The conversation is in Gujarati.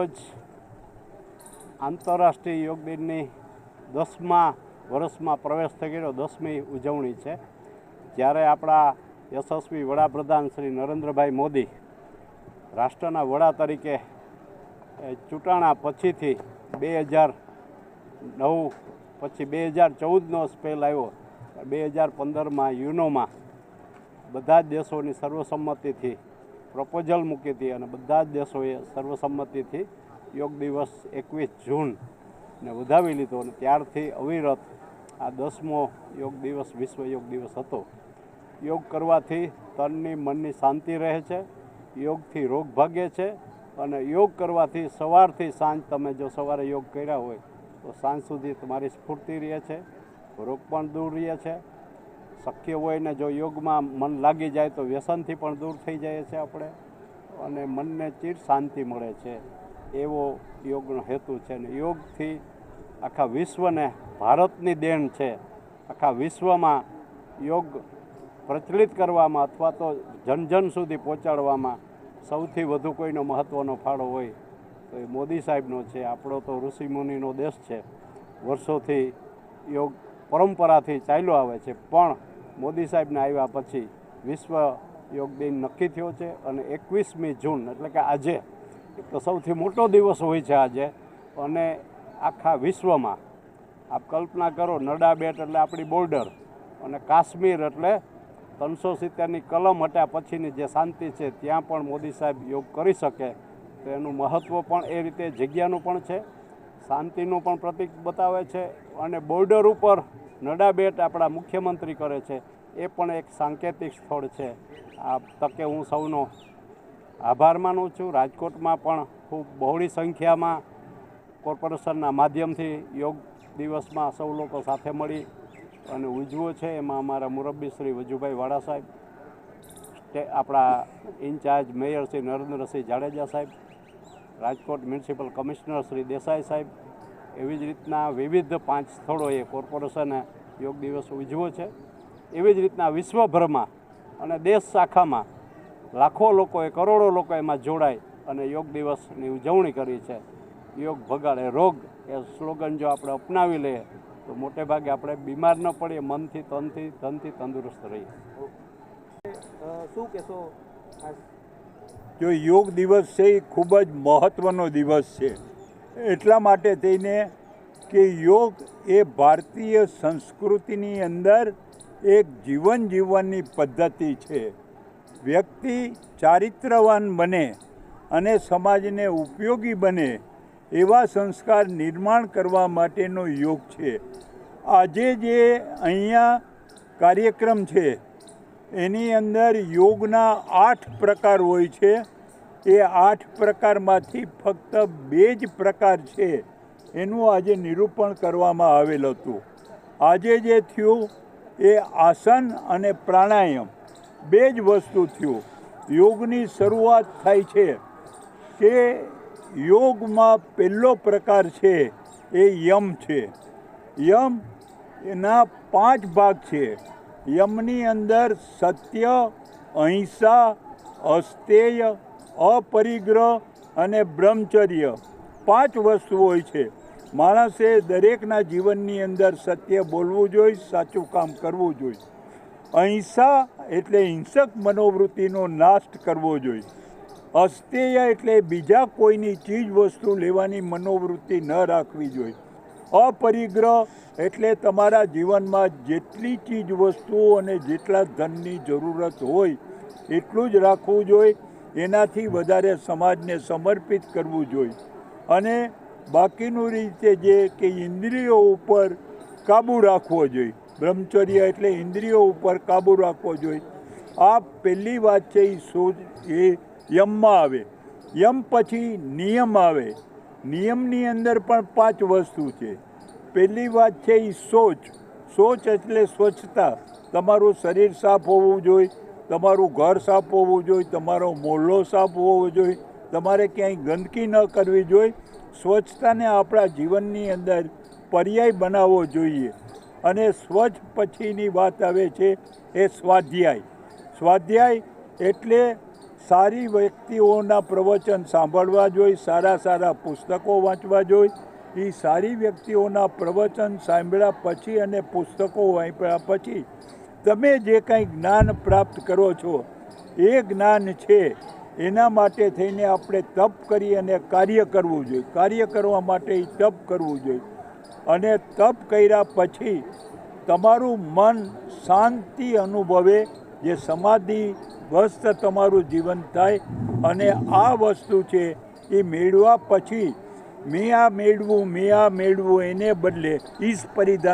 આજરોજ આંતરરાષ્ટ્રીય યોગ દિનની 10મા વર્ષમાં પ્રવેશ થઈ ગયો, 10મી ઉજવણી છે. જ્યારે આપણા યશસ્વી વડાપ્રધાન શ્રી નરેન્દ્રભાઈ મોદી રાષ્ટ્રના વડા તરીકે ચૂંટાણા પછીથી 2009 પછી 2014નો સ્પેલ આવ્યો. 2015માં યુનોમાં બધા જ દેશોની સર્વસંમતિથી પ્રપોઝલ મૂકી હતી અને બધા જ દેશોએ સર્વસંમતિથી યોગ દિવસ 21 જૂનને વધાવી લીધો અને ત્યારથી અવિરત આ 10મો યોગ દિવસ વિશ્વ યોગ દિવસ હતો. યોગ કરવાથી તનની મનની શાંતિ રહે છે, યોગથી રોગ ભાગે છે અને યોગ કરવાથી સવારથી સાંજ તમે જો સવારે યોગ કર્યા હોય તો સાંજ સુધી તમારી સ્ફૂર્તિ રહે છે, રોગ પણ દૂર રહે છે. શક્ય હોય ને જો યોગમાં મન લાગી જાય તો વ્યસનથી પણ દૂર થઈ જાય છે આપણે અને મનને ચીર શાંતિ મળે છે. એવો યોગનો હેતુ છે ને યોગથી આખા વિશ્વને ભારતની દેન છે. આખા વિશ્વમાં યોગ પ્રચલિત કરવામાં અથવા તો જન જન સુધી પહોંચાડવામાં સૌથી વધુ કોઈનો મહત્ત્વનો ફાળો હોય તો એ મોદી સાહેબનો છે. આપણો તો ઋષિમુનિનો દેશ છે, વર્ષોથી યોગ પરંપરાથી ચાલ્યો આવે છે, પણ મોદી સાહેબને આવ્યા પછી વિશ્વ યોગ દિન નક્કી થયો છે અને 21મી જૂન એટલે કે આજે તો સૌથી મોટો દિવસ હોય છે આજે. અને આખા વિશ્વમાં આપ કલ્પના કરો, નડા બેટ એટલે આપણી બોર્ડર અને કાશ્મીર એટલે 370ની કલમ હટ્યા પછીની જે શાંતિ છે ત્યાં પણ મોદી સાહેબ યોગ કરી શકે તો એનું મહત્ત્વ પણ એ રીતે જગ્યાનું પણ છે, શાંતિનું પણ પ્રતીક બતાવે છે. અને બોર્ડર ઉપર નડા બેટ આપણા મુખ્યમંત્રી કરે છે એ પણ એક સાંકેતિક સ્થળ છે. આ તકે હું સૌનો આભાર માનું છું. રાજકોટમાં પણ ખૂબ બહોળી સંખ્યામાં કોર્પોરેશનના માધ્યમથી યોગ દિવસમાં સૌ લોકો સાથે મળી અને ઉજવો છે. એમાં અમારા મુરબ્બી શ્રી વજુભાઈ વાળા સાહેબ, આપણા ઇન્ચાર્જ મેયર શ્રી નરેન્દ્રસિંહ જાડેજા સાહેબ, રાજકોટ મ્યુનિસિપલ કમિશનર શ્રી દેસાઈ સાહેબ, એવી જ રીતના વિવિધ 5 સ્થળોએ કોર્પોરેશને યોગ દિવસ ઉજવ્યો છે. એવી જ રીતના વિશ્વભરમાં અને દેશ શાખામાં લાખો લોકોએ, કરોડો લોકો એમાં જોડાય અને યોગ દિવસની ઉજવણી કરી છે. યોગ ભગાડે રોગ એ સ્લોગન જો આપણે અપનાવી લઈએ તો મોટે ભાગે આપણે બીમાર ન પડીએ, મનથી, તનથી, ધનથી તંદુરસ્ત રહીએ. શું કહેશો? જો યોગ દિવસ છે એ ખૂબ જ મહત્ત્વનો દિવસ છે, એટલા માટે થઈને કે યોગ એ ભારતીય સંસ્કૃતિની અંદર એક જીવન જીવવાની પદ્ધતિ છે. વ્યક્તિ ચારિત્રવાન બને અને સમાજને ઉપયોગી બને એવા સંસ્કાર નિર્માણ કરવા માટેનો યોગ છે. આજે જે અહીંયા કાર્યક્રમ છે એની અંદર યોગના 8 પ્રકાર હોય છે. એ 8 પ્રકારમાંથી ફક્ત 2 જ પ્રકાર છે એનું આજે નિરૂપણ કરવામાં આવેલ હતું. આજે જે થયું એ આસન અને પ્રાણાયામ 2 જ વસ્તુ થયું. યોગની શરૂઆત થાય છે કે યોગમાં પહેલો પ્રકાર છે એ યમ છે. યમ એના 5 ભાગ છે. યમની અંદર સત્ય, અહિંસા, અસ્તેય, અપરિગ્રહ અને બ્રહ્મચર્ય 5 વસ્તુ હોય છે. માણસે દરેકના જીવનની અંદર સત્ય બોલવું જોઈએ, સાચું કામ કરવું જોઈએ. અહિંસા એટલે હિંસક મનોવૃત્તિનો નાશ કરવો જોઈએ. અસ્તેય એટલે બીજા કોઈની ચીજ વસ્તુ લેવાની મનોવૃત્તિ ન રાખવી જોઈએ. અપરિગ્રહ એટલે તમારા જીવનમાં જેટલી ચીજ વસ્તુઓ અને જેટલા ધનની જરૂરત હોય એટલું જ રાખવું જોઈએ, એનાથી વધારે સમાજને સમર્પિત કરવું જોઈએ. અને બાકીનું રીતે જે કે ઇન્દ્રિયો ઉપર કાબૂ રાખવો જોઈએ. બ્રહ્મચર્ય એટલે ઇન્દ્રિયો ઉપર કાબૂ રાખવો જોઈએ. આ પહેલી વાત છે એ યમમાં આવે. યમ પછી નિયમ આવે. નિયમની અંદર પણ 5 વસ્તુ છે. પહેલી વાત છે એ શૌચ. શૌચ એટલે સ્વચ્છતા. તમારું શરીર સાફ હોવું જોઈએ, તમારું ઘર સાફ હોવું જોઈએ, તમારો મોહલ્લો સાફ હોવો જોઈએ, તમારે ક્યાંય ગંદકી ન કરવી જોઈએ. સ્વચ્છતાને આપણા જીવનની અંદર પર્યાય બનાવવો જોઈએ. અને સ્વચ્છ પછીની વાત આવે છે એ સ્વાધ્યાય. સ્વાધ્યાય એટલે સારી વ્યક્તિઓના પ્રવચન સાંભળવા જોઈએ, સારા સારા પુસ્તકો વાંચવા જોઈએ. એ સારી વ્યક્તિઓના પ્રવચન સાંભળ્યા પછી અને પુસ્તકો વાંચ્યા પછી તમે જે કંઈ જ્ઞાન પ્રાપ્ત કરો છો એ જ્ઞાન છે એના માટે થઈને આપણે તપ કરી અને કાર્ય કરવું જોઈએ. કાર્ય કરવા માટે એ તપ કરવું જોઈએ. અને તપ કર્યા પછી તમારું મન શાંતિ અનુભવે, જે સમાધિ વસ્ત તમારું જીવન થાય. અને આ વસ્તુ છે એ મેળવ્યા પછી મેં આ મેળવું એને બદલે ઈશ પરિધાન